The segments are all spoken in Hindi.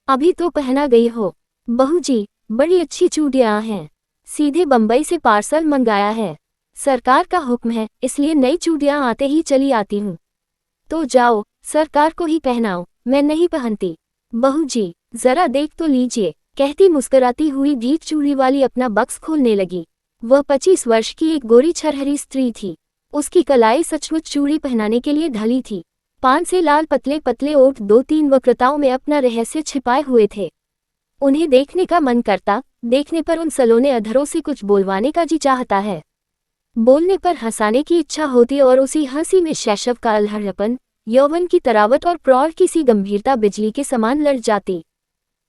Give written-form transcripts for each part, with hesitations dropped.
अभी तो पहना गई हो। बहू जी, बड़ी अच्छी चूड़ियां हैं, सीधे बम्बई से पार्सल मंगाया है। सरकार का हुक्म है, इसलिए नई चूड़ियां आते ही चली आती हूँ। तो जाओ, सरकार को ही पहनाओ, मैं नहीं पहनती। बहू जी, जरा देख तो लीजिए, कहती मुस्कुराती हुई भीख चूड़ी वाली अपना बक्स खोलने लगी। वह 25 वर्ष की एक गोरी छरहरी स्त्री थी। उसकी कलाई सचमुच चूड़ी पहनाने के लिए ढली थी। पान से लाल पतले पतले ओठ 2-3 वक्रताओं में अपना रहस्य छिपाए हुए थे। उन्हें देखने का मन करता, देखने पर उन सलोने अधरों से कुछ बोलवाने का जी चाहता है। बोलने पर हंसाने की इच्छा होती और उसी हंसी में शैशव का अल्हड़पन, यौवन की तरावट और प्रौढ़ की सी गंभीरता बिजली के समान लड़ जाती।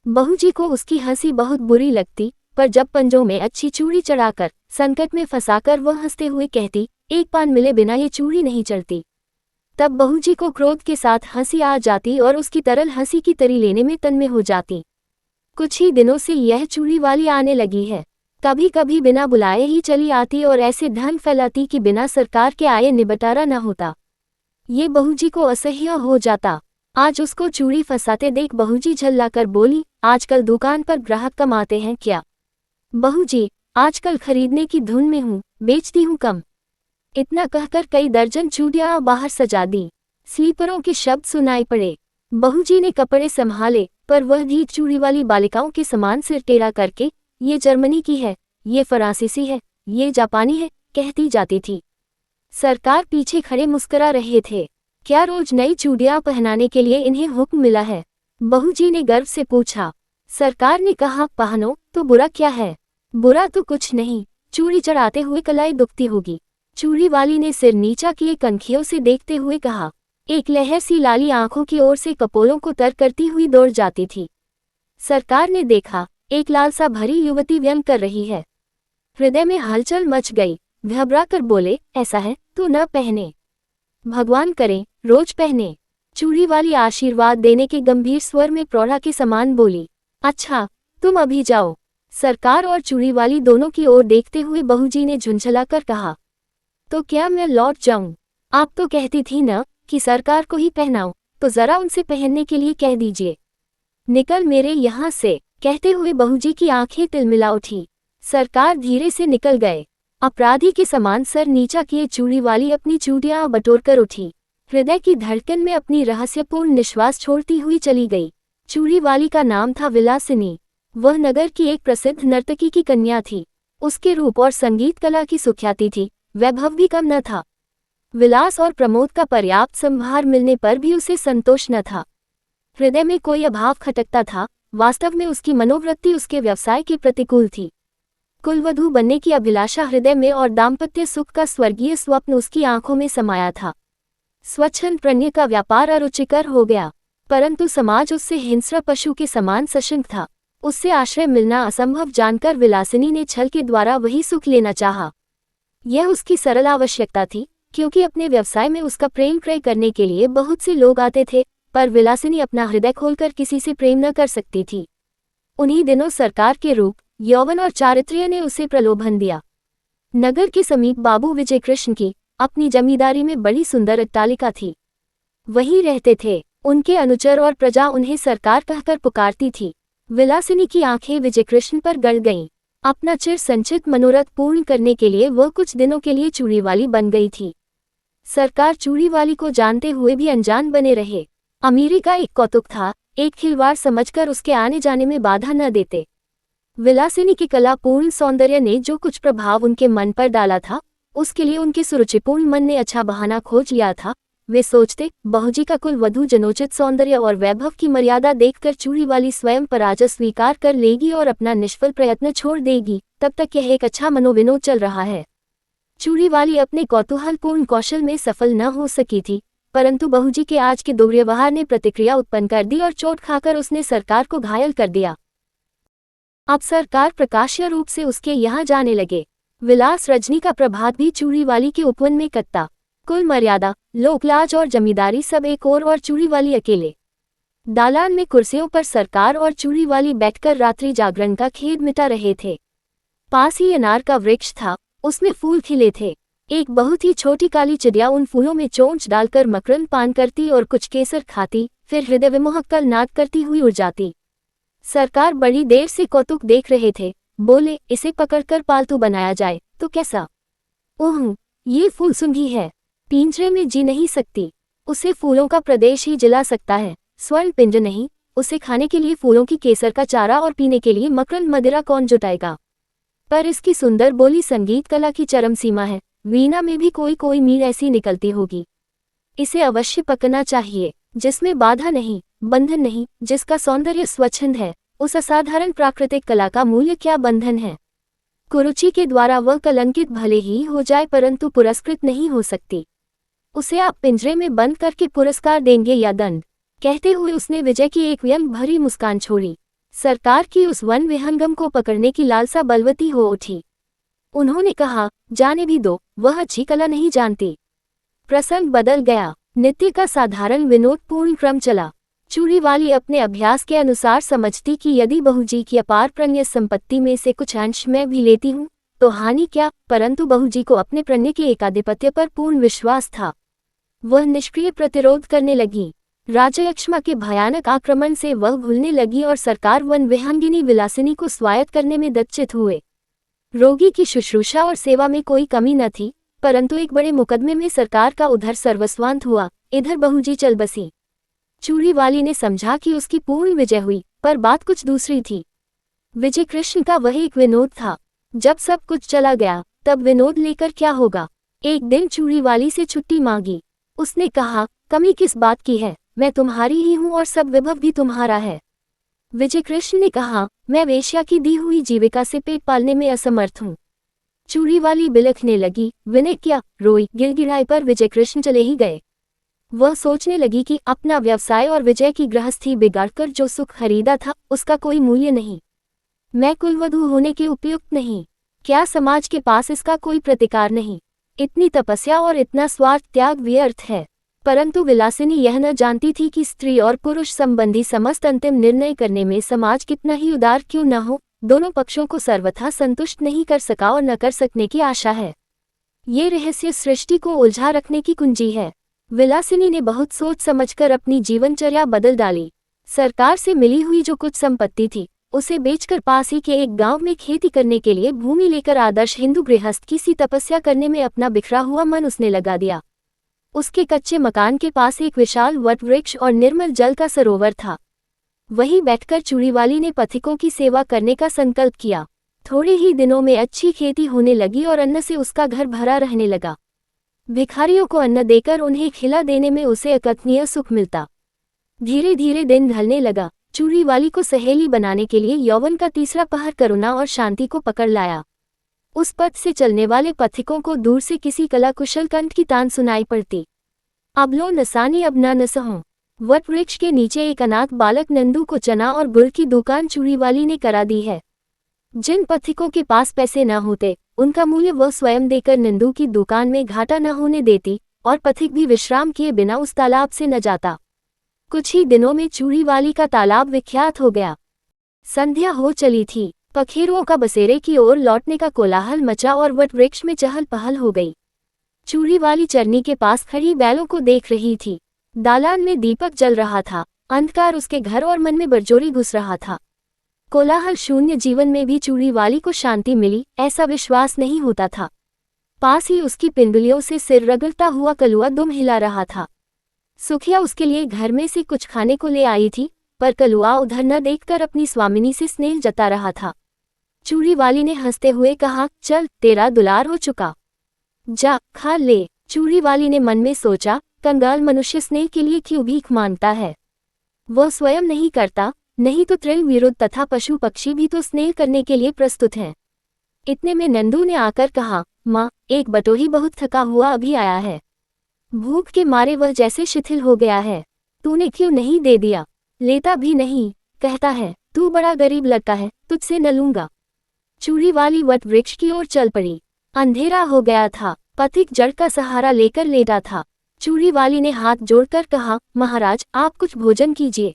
बहू जी को उसकी हंसी बहुत बुरी लगती, पर जब पंजों में अच्छी चूड़ी चढ़ाकर, संकट में फंसाकर वह हंसते हुए कहती, एक पान मिले बिना ये चूड़ी नहीं चलती, तब बहू जी को क्रोध के साथ हंसी आ जाती और उसकी तरल हंसी की तरी लेने में तन्मय हो जाती। कुछ ही दिनों से यह चूड़ी वाली आने लगी है। कभी कभी बिना बुलाए ही चली आती और ऐसे ढंग फैलाती कि बिना सरकार के आए निबटारा न होता। ये बहू जी को असह्य हो जाता। आज उसको चूड़ी फंसाते देख बहू जी झल्लाकर बोली, आजकल दुकान पर ग्राहक कम आते हैं क्या? बहू जी, आजकल खरीदने की धुन में हूँ, बेचती हूँ कम। इतना कहकर कई दर्जन चूड़ियां बाहर सजा दी। स्लीपरों के शब्द सुनाई पड़े। बहू जी ने कपड़े संभाले, पर वह भी चूड़ी वाली बालिकाओं के समान सिर टेढ़ा करके, ये जर्मनी की है, ये फ्रांसीसी है, ये जापानी है, कहती जाती थी। सरकार पीछे खड़े मुस्कुरा रहे थे। क्या रोज नई चूड़ियां पहनाने के लिए इन्हें हुक्म मिला है? बहू जी ने गर्व से पूछा। सरकार ने कहा, पहनो तो बुरा क्या है? बुरा तो कुछ नहीं, चूड़ी चढ़ाते हुए कलाई दुखती होगी। चूड़ी वाली ने सिर नीचा किए कनखियों से देखते हुए कहा। एक लहर सी लाली आंखों की ओर से कपोलों को तर करती हुई दौड़ जाती थी। सरकार ने देखा, एक लालसा भरी युवती व्यंग कर रही है। हृदय में हलचल मच गई। घबराकर बोले, ऐसा है तो न पहने, भगवान करे रोज पहने। चूड़ी वाली आशीर्वाद देने के गंभीर स्वर में प्रौढ़ा के समान बोली। अच्छा, तुम अभी जाओ। सरकार और चूड़ी वाली दोनों की ओर देखते हुए बहू जी ने झुंझलाकर कहा, तो क्या मैं लौट जाऊं? आप तो कहती थी न कि सरकार को ही पहनाओ, तो जरा उनसे पहनने के लिए कह दीजिए। निकल मेरे यहाँ से, कहते हुए बहू जी की आंखें तिलमिला उठी। सरकार धीरे से निकल गए। अपराधी के समान सर नीचा किए चूड़ी वाली अपनी चूड़ियां बटोर कर उठी। हृदय की धड़कन में अपनी रहस्यपूर्ण निश्वास छोड़ती हुई चली गई। चूड़ी वाली का नाम था विलासिनी। वह नगर की एक प्रसिद्ध नर्तकी की कन्या थी। उसके रूप और संगीत कला की सुख्याति थी, वैभव भी कम न था। विलास और प्रमोद का पर्याप्त संभार मिलने पर भी उसे संतोष न था। हृदय में कोई अभाव खटकता था। वास्तव में उसकी मनोवृत्ति उसके व्यवसाय के प्रतिकूल थी। कुलवधू बनने की अभिलाषा हृदय में और दाम्पत्य सुख का स्वर्गीय स्वप्न उसकी आंखों में समाया था। स्वच्छंद प्रणय का व्यापार अरुचिकर हो गया, परंतु समाज उससे हिंस्र पशु के समान सशंक था। उससे आश्रय मिलना असंभव जानकर विलासिनी ने छल के द्वारा वही सुख लेना चाहा। यह उसकी सरल आवश्यकता थी, क्योंकि अपने व्यवसाय में उसका प्रेम क्रय करने के लिए बहुत से लोग आते थे, पर विलासिनी अपना हृदय खोलकर किसी से प्रेम न कर सकती थी। उन्हीं दिनों सरकार के रूप, यौवन और चारित्र्य ने उसे प्रलोभन दिया। नगर के समीप बाबू विजय कृष्ण की अपनी जमींदारी में बड़ी सुंदर अट्टालिका थी। वहीं रहते थे। उनके अनुचर और प्रजा उन्हें सरकार कहकर पुकारती थी। विलासिनी की आंखें विजय कृष्ण पर गड़ गईं। अपना चिर संचित मनोरथ पूर्ण करने के लिए वह कुछ दिनों के लिए चूड़ी वाली बन गई थी। सरकार चूड़ी वाली को जानते हुए भी अनजान बने रहे। अमीरी का एक कौतुक था, एक खिलवाड़ समझकर उसके आने जाने में बाधा न देते। विलासिनी की कलापूर्ण सौंदर्य ने जो कुछ प्रभाव उनके मन पर डाला था, उसके लिए उनके सुरुचिपूर्ण मन ने अच्छा बहाना खोज लिया था। वे सोचते, बहूजी का कुल वधू जनोचित सौंदर्य और वैभव की मर्यादा देखकर चूड़ी वाली स्वयं पराजय स्वीकार कर लेगी और अपना निष्फल प्रयत्न छोड़ देगी। तब तक यह एक अच्छा मनोविनोद चल रहा है। चूड़ी वाली अपने कौतूहलपूर्ण कौशल में सफल न हो सकी थी, परंतु बहूजी के आज के दुर्व्यवहार ने प्रतिक्रिया उत्पन्न कर दी और चोट खाकर उसने सरकार को घायल कर दिया। अब सरकार प्रकाश्य रूप से उसके यहाँ जाने लगे। विलास रजनी का प्रभात भी चूड़ी वाली के उपवन में कत्ता। कुल मर्यादा, लोकलाज और जमींदारी सब एक और चूड़ी वाली अकेले। दालान में कुर्सियों पर सरकार और चूड़ी वाली बैठकर रात्रि जागरण का खेद मिटा रहे थे। पास ही अनार का वृक्ष था, उसमें फूल खिले थे। एक बहुत ही छोटी काली चिड़िया उन फूलों में चोंच डालकर मकरंद पान करती और कुछ केसर खाती, फिर हृदय विमोहक कल नाद करती हुई उड़ जाती। सरकार बड़ी देर से कौतुक देख रहे थे। बोले, इसे पकड़कर पालतू बनाया जाए तो कैसा? ओह, ये फूलसुंघी है, पिंजरे में जी नहीं सकती। उसे फूलों का प्रदेश ही जिला सकता है, स्वर्ण पिंज नहीं। उसे खाने के लिए फूलों की केसर का चारा और पीने के लिए मकरंद मदिरा कौन जुटाएगा? पर इसकी सुंदर बोली संगीत कला की चरम सीमा है। वीणा में भी कोई कोई मील ऐसी निकलती होगी। इसे अवश्य पकना चाहिए, जिसमें बाधा नहीं, बंधन नहीं, जिसका सौंदर्य स्वच्छंद है। उस असाधारण प्राकृतिक कला का मूल्य क्या बंधन है? कुरुचि के द्वारा वह कलंकित भले ही हो जाए परंतु पुरस्कृत नहीं हो सकती। उसे आप पिंजरे में बंद करके पुरस्कार देंगे या दंड? कहते हुए उसने विजय की एक व्यंग भरी मुस्कान छोड़ी। सरकार की उस वन विहंगम को पकड़ने की लालसा बलवती हो उठी। उन्होंने कहा, जाने भी दो, वह अच्छी कला नहीं जानती। प्रसंग बदल गया। नित्य का साधारण विनोदपूर्ण क्रम चला। चूड़ी वाली अपने अभ्यास के अनुसार समझती कि यदि बहूजी की अपार प्रणय संपत्ति में से कुछ अंश मैं भी लेती हूँ तो हानि क्या, परंतु बहूजी को अपने प्रणय के एकाधिपत्य पर पूर्ण विश्वास था। वह निष्क्रिय प्रतिरोध करने लगी। राजयक्ष्मा के भयानक आक्रमण से वह भूलने लगी और सरकार वन विहंगिनी विलासिनी को स्वायत्त करने में दच्चित हुए। रोगी की शुश्रूषा और सेवा में कोई कमी न थी, परंतु एक बड़े मुकदमे में सरकार का उधर सर्वस्वांत हुआ, इधर बहूजी चल बसी। चूड़ी वाली ने समझा कि उसकी पूर्ण विजय हुई, पर बात कुछ दूसरी थी। विजय कृष्ण का वह एक विनोद था। जब सब कुछ चला गया तब विनोद लेकर क्या होगा? एक दिन चूड़ी वाली से छुट्टी मांगी। उसने कहा, कमी किस बात की है, मैं तुम्हारी ही हूँ और सब विभव भी तुम्हारा है। विजय कृष्ण ने कहा, मैं वेश्या की दी हुई जीविका से पेट पालने में असमर्थ हूँ। चूड़ी वाली बिलखने लगी, विनय क्या, रोई गिड़गिड़ाई, पर विजय कृष्ण चले ही गए। वह सोचने लगी कि अपना व्यवसाय और विजय की गृहस्थी बिगाड़कर जो सुख खरीदा था उसका कोई मूल्य नहीं। मैं कुलवधू होने के उपयुक्त नहीं, क्या समाज के पास इसका कोई प्रतिकार नहीं? इतनी तपस्या और इतना स्वार्थ त्याग व्यर्थ है। परंतु विलासिनी यह न जानती थी कि स्त्री और पुरुष संबंधी समस्त अंतिम निर्णय करने में समाज कितना ही उदार क्यों न हो, दोनों पक्षों को सर्वथा संतुष्ट नहीं कर सका और न कर सकने की आशा है। ये रहस्य सृष्टि को उलझा रखने की कुंजी है। विलासिनी ने बहुत सोच समझकर अपनी जीवनचर्या बदल डाली। सरकार से मिली हुई जो कुछ संपत्ति थी उसे बेचकर पास ही के एक गांव में खेती करने के लिए भूमि लेकर आदर्श हिंदू गृहस्थ की सी तपस्या करने में अपना बिखरा हुआ मन उसने लगा दिया। उसके कच्चे मकान के पास एक विशाल वट वृक्ष और निर्मल जल का सरोवर था। वहीं बैठकर चूड़ी वाली ने पथिकों की सेवा करने का संकल्प किया। थोड़े ही दिनों में अच्छी खेती होने लगी और अन्न से उसका घर भरा रहने लगा। भिखारियों को अन्न देकर उन्हें खिला देने में उसे अकथनीय सुख मिलता। धीरे धीरे दिन ढलने लगा। चूड़ी वाली को सहेली बनाने के लिए यौवन का तीसरा पहर करुणा और शांति को पकड़ लाया। उस पथ से चलने वाले पथिकों को दूर से किसी कला कुशल कंठ की तान सुनाई पड़ती। अब लो नसानी अब ना नसहों। वट वृक्ष के नीचे एक अनाथ बालक नंदू को चना और गुड़ की दुकान चूड़ी वाली ने करा दी है। जिन पथिकों के पास पैसे न होते उनका मूल्य वह स्वयं देकर नंदू की दुकान में घाटा न होने देती और पथिक भी विश्राम किए बिना उस तालाब से न जाता। कुछ ही दिनों में चूड़ी वाली का तालाब विख्यात हो गया। संध्या हो चली थी। पखेरुओं का बसेरे की ओर लौटने का कोलाहल मचा और वट वृक्ष में चहल पहल हो गई। चूड़ी वाली चरनी के पास खड़ी बैलों को देख रही थी। दालान में दीपक जल रहा था। अंधकार उसके घर और मन में बरजोरी घुस रहा था। कोलाहल शून्य जीवन में भी चूड़ी वाली को शांति मिली ऐसा विश्वास नहीं होता था। पास ही उसकी पिंडलियों से सिर रगड़ता हुआ कलुआ दुम हिला रहा था। सुखिया उसके लिए घर में से कुछ खाने को ले आई थी, पर कलुआ उधर न देखकर अपनी स्वामिनी से स्नेह जता रहा था। चूड़ी वाली ने हंसते हुए कहा, चल तेरा दुलार हो चुका, जा खा ले। चूड़ी वाली ने मन में सोचा, कंगाल मनुष्य स्नेह के लिए क्यों भीख मांगता है? वह स्वयं नहीं करता, नहीं तो तृण विरुद्ध तथा पशु पक्षी भी तो स्नेह करने के लिए प्रस्तुत हैं। इतने में नंदू ने आकर कहा, माँ, एक बटोही बहुत थका हुआ अभी आया है। भूख के मारे वह जैसे शिथिल हो गया है। तूने क्यों नहीं दे दिया? लेता भी नहीं, कहता है तू बड़ा गरीब लगता है, तुझसे न लूंगा। चूड़ी वाली वट वृक्ष की ओर चल पड़ी। अंधेरा हो गया था। पथिक जड़ का सहारा लेकर लेटा था। चूड़ी वाली ने हाथ जोड़कर कहा, महाराज आप कुछ भोजन कीजिए।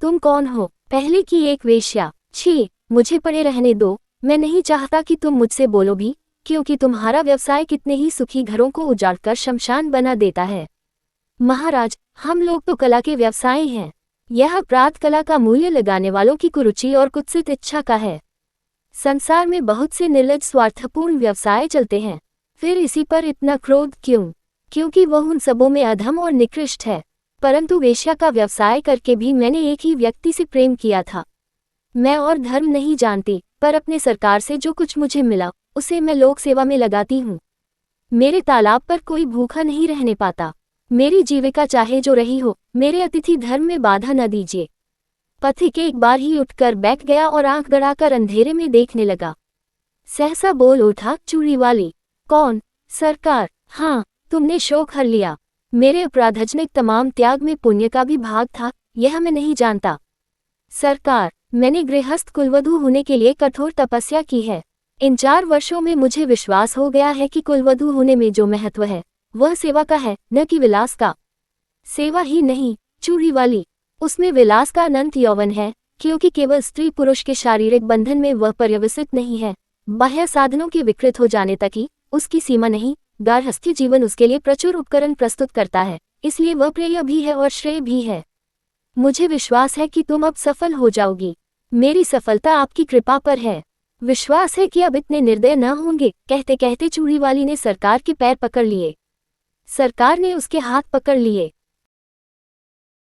तुम कौन हो? पहले की एक वेश्या। छी, मुझे पड़े रहने दो। मैं नहीं चाहता कि तुम मुझसे बोलो भी, क्योंकि तुम्हारा व्यवसाय कितने ही सुखी घरों को उजाड़कर शमशान बना देता है। महाराज, हम लोग तो कला के व्यवसायी हैं। यह अपराध कला का मूल्य लगाने वालों की कुरुचि और कुत्सित इच्छा का है। संसार में बहुत से निर्लज स्वार्थपूर्ण व्यवसाय चलते हैं, फिर इसी पर इतना क्रोध क्यों? क्योंकि वह उन सबों में अधम और निकृष्ट है। परंतु वेश्या का व्यवसाय करके भी मैंने एक ही व्यक्ति से प्रेम किया था। मैं और धर्म नहीं जानती, पर अपने सरकार से जो कुछ मुझे मिला उसे मैं लोक सेवा में लगाती हूँ। मेरे तालाब पर कोई भूखा नहीं रहने पाता। मेरी जीविका चाहे जो रही हो, मेरे अतिथि धर्म में बाधा न दीजिए। पथिक एक बार ही उठकर बैठ गया और आंख गड़ाकर अंधेरे में देखने लगा। सहसा बोल उठा, चूड़ी वाली। कौन? सरकार। हाँ, तुमने शोक हर लिया। मेरे अपराधजनक तमाम त्याग में पुण्य का भी भाग था, यह मैं नहीं जानता। सरकार, मैंने गृहस्थ कुलवधू होने के लिए कठोर तपस्या की है। इन 4 वर्षों में मुझे विश्वास हो गया है कि कुलवधू होने में जो महत्व है वह सेवा का है, न कि विलास का। सेवा ही नहीं, चूड़ी वाली, उसमें विलास का अनंत यौवन है, क्योंकि केवल स्त्री पुरुष के शारीरिक बंधन में वह पर्यवसित नहीं है, बाह्य साधनों के विकृत हो जाने तक ही उसकी सीमा नहीं। गार्हस्थ्य जीवन उसके लिए प्रचुर उपकरण प्रस्तुत करता है, इसलिए वह प्रिय भी है और श्रेय भी है। मुझे विश्वास है कि तुम अब सफल हो जाओगी। मेरी सफलता आपकी कृपा पर है। विश्वास है कि अब इतने निर्दय न होंगे। कहते कहते चूड़ी वाली ने सरकार के पैर पकड़ लिए। सरकार ने उसके हाथ पकड़ लिए।